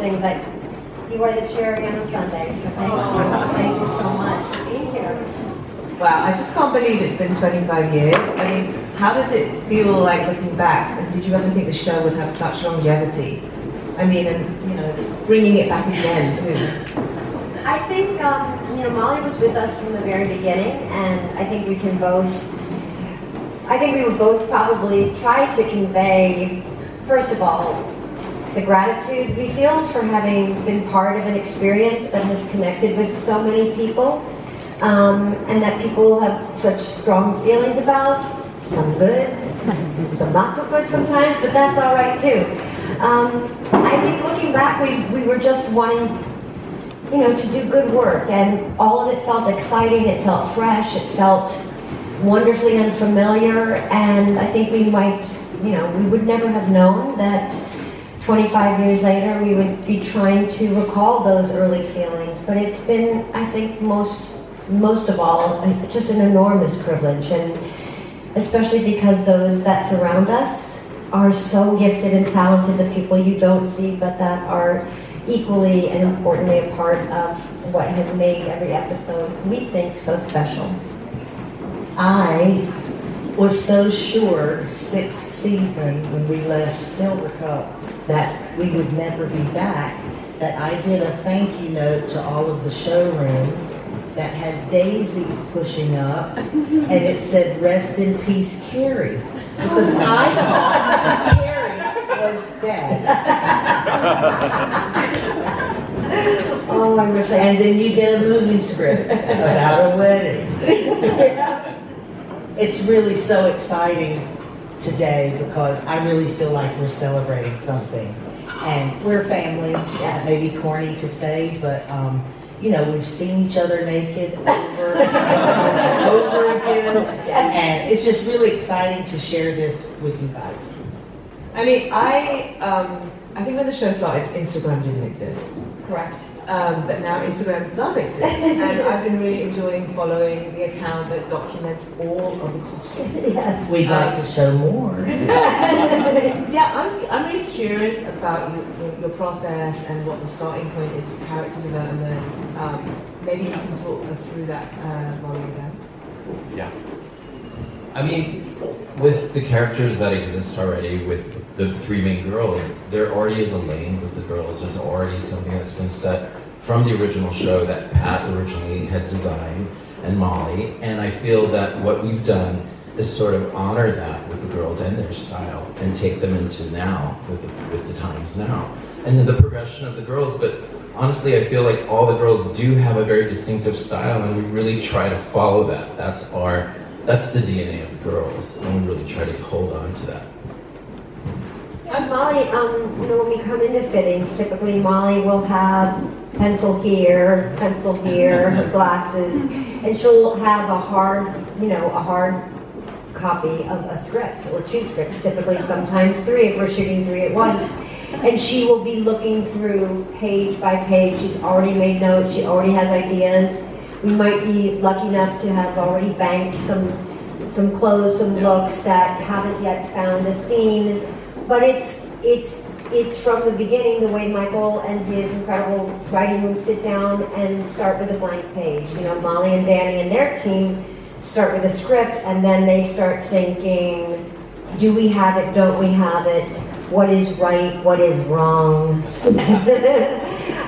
something, but you are the cherry on a Sunday, so thank you. Thank you so much for being here. Wow, I just can't believe it's been 25 years. I mean, how does it feel like looking back? And did you ever think the show would have such longevity? I mean, and you know, bringing it back again too. I think, you know, Molly was with us from the very beginning, and I think we would both probably try to convey, first of all, the gratitude we feel for having been part of an experience that has connected with so many people, and that people have such strong feelings about, some good, some not so good sometimes, but that's all right too. I think looking back, we were just wanting, you know, to do good work, and all of it felt exciting, it felt fresh, it felt wonderfully unfamiliar, and I think we might, you know, we would never have known that 25 years later we would be trying to recall those early feelings. But it's been, I think, most of all, just an enormous privilege, and especially because those that surround us are so gifted and talented, the people you don't see but that are equally and importantly a part of what has made every episode, we think, so special. I was so sure 6th season when we left Silver Cup that we would never be back, that I did a thank you note to all of the showrooms that had daisies pushing up, and it said, "Rest in peace, Carrie," because I thought Carrie was dead. Oh, I wish I... And then you get a movie script about a wedding. It's really so exciting today because I really feel like we're celebrating something. And we're family. Yes. Maybe corny to say, but you know, we've seen each other naked over and over again. And it's just really exciting to share this with you guys. I mean, I think when the show started, Instagram didn't exist. Correct. But now Instagram does exist, and I've been really enjoying following the account that documents all of the costumes. Yes. We'd like to show more. Yeah, I'm really curious about your process and what the starting point is of character development. Maybe you can talk us through that, Molly and Dan. Yeah. I mean, with the characters that exist already, with the 3 main girls, there already is a lane with the girls. There's already something that's been set from the original show that Pat originally had designed, and Molly, and I feel that what we've done is sort of honor that with the girls and their style, and take them into now, with the times now. And then the progression of the girls, but honestly I feel like all the girls do have a very distinctive style, and we really try to follow that. That's the DNA of the girls, and we really try to hold on to that. And Molly, you know, when we come into fittings, typically Molly will have pencil here, her glasses, and she'll have a hard copy of a script, or 2 scripts, typically, sometimes 3 if we're shooting 3 at once. And she will be looking through page by page. She's already made notes, she already has ideas. We might be lucky enough to have already banked some clothes, some looks that haven't yet found a scene. But it's from the beginning, the way Michael and his incredible writing room sit down and start with a blank page. You know, Molly and Danny and their team start with a script, and then they start thinking, do we have it, don't we have it, what is right, what is wrong?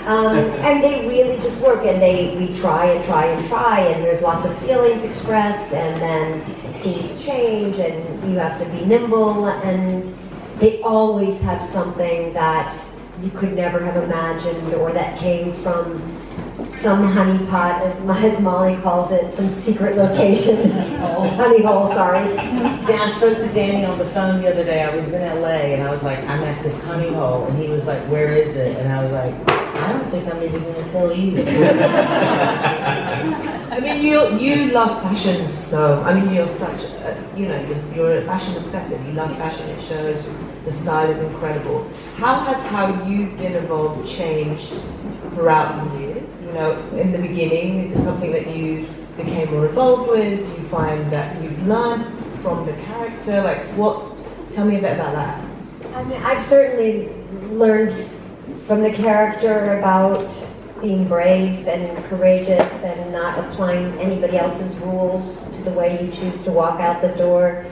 And they really just work, and we try and try and try, and there's lots of feelings expressed, and then scenes change, and you have to be nimble, and they always have something that you could never have imagined, or that came from some honeypot, as Molly calls it, some secret location. Honey hole, sorry. I spoke to Danny on the phone the other day. I was in LA, and I was like, I'm at this honey hole, and he was like, where is it? And I was like, I don't think I'm even going to tell you. I mean, you love fashion so. I mean, you're such, you're a fashion obsessive. You love fashion. It shows. The style is incredible. How has how you've been involved changed throughout the years? You know, in the beginning, is it something that you became more involved with? Do you find that you've learned from the character? Like, what? Tell me a bit about that. I mean, I've certainly learned from the character about being brave and courageous and not applying anybody else's rules to the way you choose to walk out the door.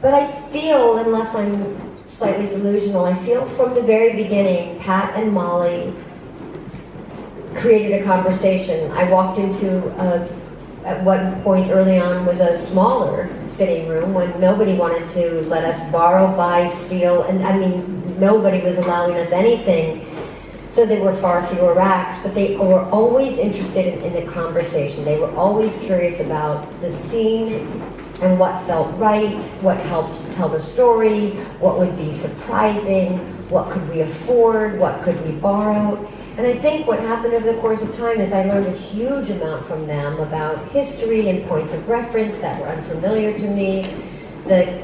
But I feel, unless I'm slightly delusional, I feel from the very beginning, Pat and Molly created a conversation. I walked into at one point early on was a smaller fitting room when nobody wanted to let us borrow, buy, steal, and I mean, nobody was allowing us anything. So there were far fewer racks, but they were always interested in the conversation. They were always curious about the scene and what felt right, what helped tell the story, what would be surprising, what could we afford, what could we borrow. And I think what happened over the course of time is I learned a huge amount from them about history and points of reference that were unfamiliar to me.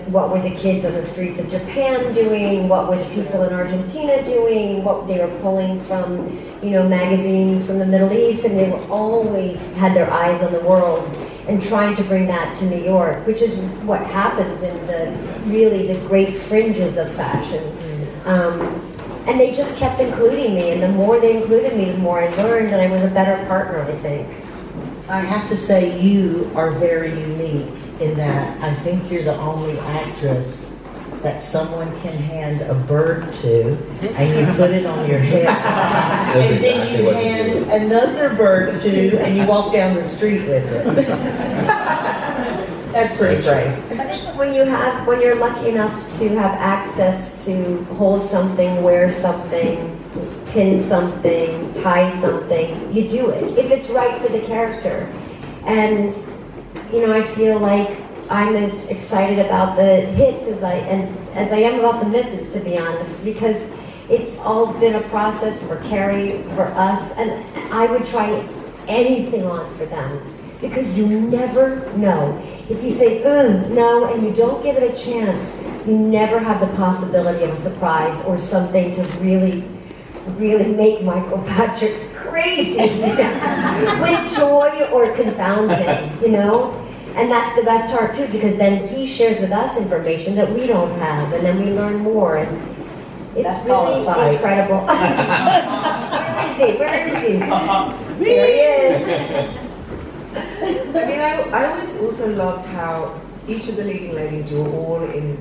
What were the kids on the streets of Japan doing? What were the people in Argentina doing? What they were pulling from, magazines from the Middle East, and they were always had their eyes on the world and trying to bring that to New York, which is what happens in the great fringes of fashion. And they just kept including me, and the more they included me, the more I learned, and I was a better partner, I think. I have to say you are very unique in that I think you're the only actress that someone can hand a bird to, and you put it on your head, and then you hand another bird to, and you walk down the street with it. That's pretty brave. But it's when you're lucky enough to have access to hold something, wear something, pin something, tie something, you do it, if it's right for the character. And, I feel like I'm as excited about the hits as I am about the misses, to be honest, because it's all been a process for Carrie, for us, and I would try anything on for them, because you never know. If you say, no, and you don't give it a chance, you never have the possibility of a surprise or something to really make Michael Patrick crazy with joy or confound him, And that's the best part too, because then he shares with us information that we don't have, and then we learn more, and it's that's really incredible. Where is he? There he is. I mean, I always also loved how each of the leading ladies, you were all in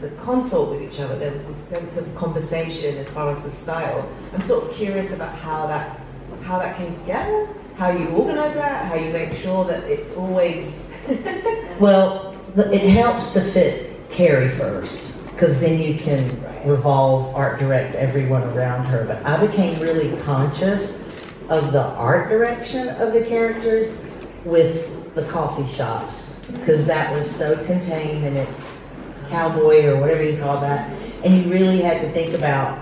the consort with each other. There was this sense of conversation as far as the style. I'm sort of curious about how that came together, how you organize that, how you make sure that it's always... Well, it helps to fit Carrie first, because then you can revolve, art direct everyone around her. But I became really conscious of the art direction of the characters with the coffee shops, because that was so contained, and it's cowboy or whatever you call that, and you really had to think about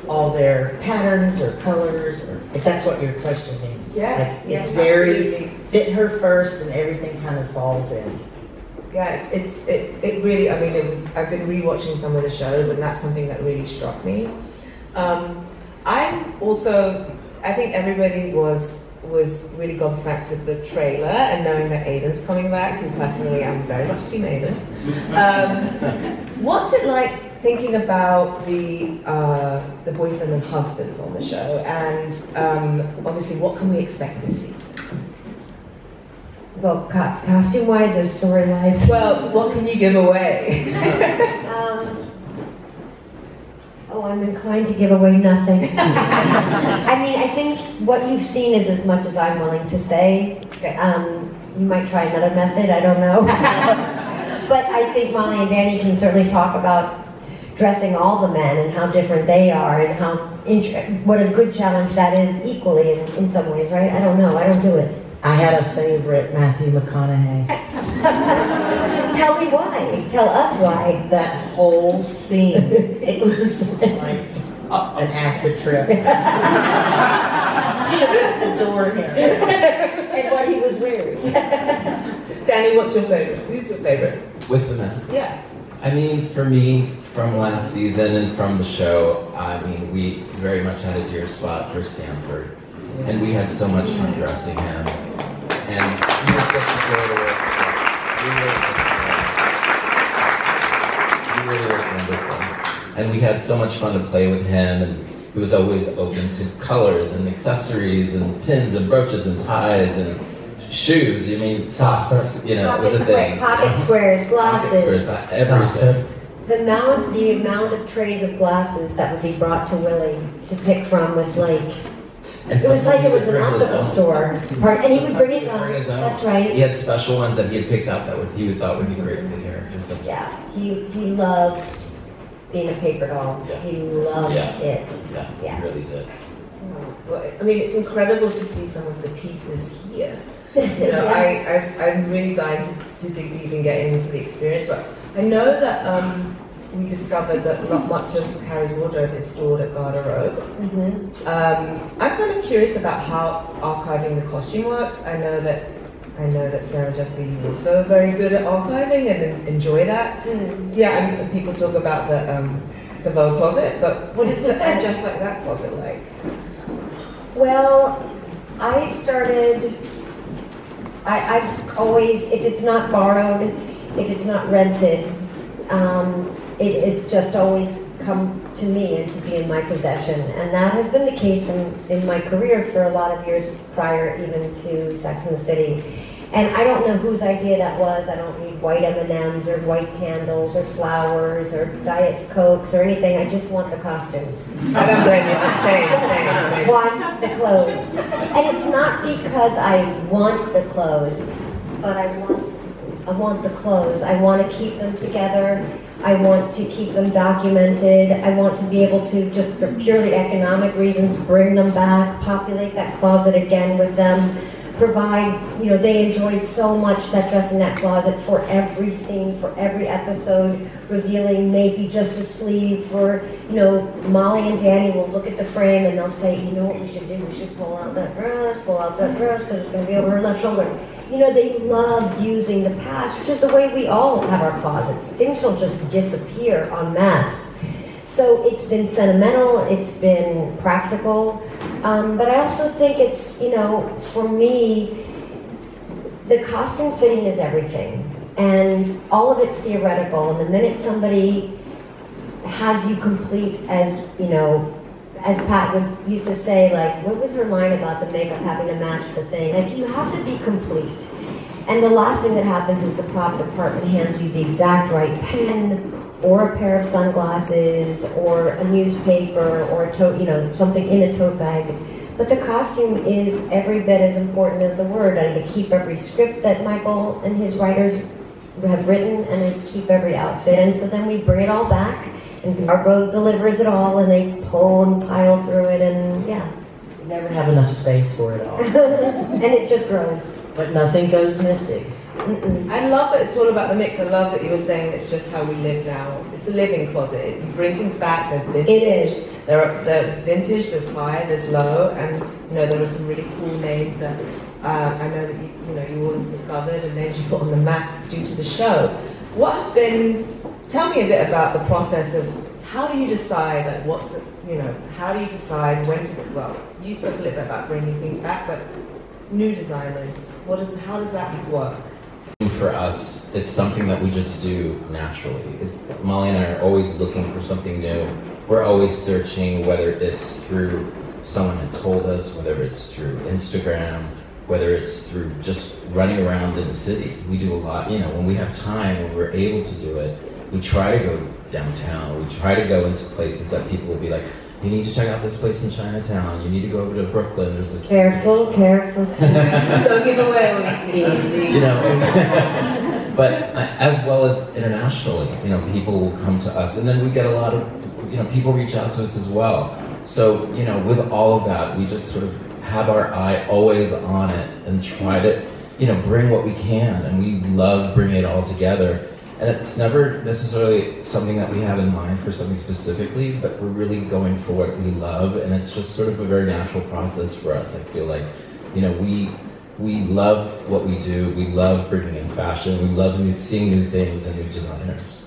all their patterns or colors, or if that's what your question means. Yes, it's very absolutely. Fit her first, and everything kind of falls in. Yeah, it really. I mean, I've been rewatching some of the shows, and that's something that really struck me. I think everybody was really gobsmacked with the trailer and knowing that Aiden's coming back, who personally I'm very much Team Aiden. What's it like thinking about the boyfriend and husbands on the show, and obviously what can we expect this season? Well, costume-wise or story-wise? Well, what can you give away? I'm inclined to give away nothing. I mean, I think what you've seen is as much as I'm willing to say. Okay. You might try another method, I don't know. But I think Molly and Danny can certainly talk about dressing all the men and how different they are, and what a good challenge that is equally in some ways, right? I don't know, I don't do it. I had a favorite, Matthew McConaughey. Tell me why. Tell us why. That whole scene, it was just like an acid trip. Just adore him. And what he was wearing. Danny, what's your favorite? Who's your favorite? With the men? Yeah. I mean, for me, from last season and from the show, I mean, we very much had a dear spot for Stanford. And we had so much fun dressing him. And he was just a joy to work with. He really was wonderful. And we had so much fun to play with him, and he was always open to colors and accessories and pins and brooches and ties and shoes. You mean socks? You know, it was a thing. Pocket squares, glasses. Everything. The amount of trays of glasses that would be brought to Willie to pick from was like, it was an optical store. And he would bring his own. That's right. He had special ones that he had picked out that he thought would be great for the characters. Yeah, he loved being a paper doll. Yeah. He loved it. Yeah, he really did. Well, I mean, it's incredible to see some of the pieces here. You know, I'm really dying to dig deep and get into the experience. But I know that we discovered that not much of Carrie's wardrobe is stored at Garderobe. Mm-hmm. I'm kind of curious about how archiving the costume works. I know that Sarah Jessica, you're also very good at archiving and enjoy that. Mm. Yeah, and people talk about the Vogue closet, but what is the Just Like That closet like? Well, I've always, if it's not borrowed, if it's not rented, it has just always come to me and to be in my possession. And that has been the case in my career for a lot of years prior even to Sex and the City. And I don't know whose idea that was. I don't need white M&Ms or white candles or flowers or Diet Cokes or anything. I just want the costumes. I don't blame you. Same. Want the clothes. And it's not because I want the clothes, but I want the clothes. I want to keep them together. I want to keep them documented. I want to be able to, just for purely economic reasons, bring them back, populate that closet again with them, provide, they enjoy so much set dressing that closet for every scene, for every episode, revealing maybe just a sleeve, or, Molly and Danny will look at the frame and they'll say, you know what we should do? We should pull out that dress, because it's going to be over her left shoulder. They love using the past, which is the way we all have our closets. Things will just disappear en masse. So it's been sentimental, it's been practical, but I also think it's, for me, the costume fitting is everything. And all of it's theoretical, and the minute somebody has you complete as Pat used to say, like, what was her line about the makeup having to match the thing? Like, you have to be complete. And the last thing that happens is the prop department hands you the exact right pen, or a pair of sunglasses, or a newspaper, or a tote, something in a tote bag. But the costume is every bit as important as the word. I need to keep every script that Michael and his writers have written, and I keep every outfit. And so then we bring it all back, and Garbo delivers it all, and they pull and pile through it, and yeah. You never have enough space for it all. And it just grows. But nothing goes missing. Mm-mm. I love that it's all about the mix. I love that you were saying it's just how we live now. It's a living closet. You bring things back. There's vintage. It is. There's vintage. There's high. There's low. And there are some really cool names that I know that you all have discovered, and names you put on the map due to the show. Tell me a bit about the process of how do you decide, how do you decide when to, well, you spoke a little bit about bringing things back, but new designers, how does that work? For us, it's something that we just do naturally. Molly and I are always looking for something new. We're always searching, whether it's through someone that told us, whether it's through Instagram, whether it's through just running around in the city. We do a lot, when we have time, when we're able to do it, we try to go downtown. We try to go into places that people will be like, you need to check out this place in Chinatown. You need to go over to Brooklyn. There's this. Careful. Don't give away what you see. But as well as internationally, people will come to us, and then we get a lot of, people reach out to us as well. So, with all of that, we just sort of have our eye always on it and try to, bring what we can, and we love bringing it all together. And it's never necessarily something that we have in mind for something specifically, but we're really going for what we love, and it's just sort of a very natural process for us. I feel like, we love what we do, we love bringing in fashion, we love seeing new things and new designers.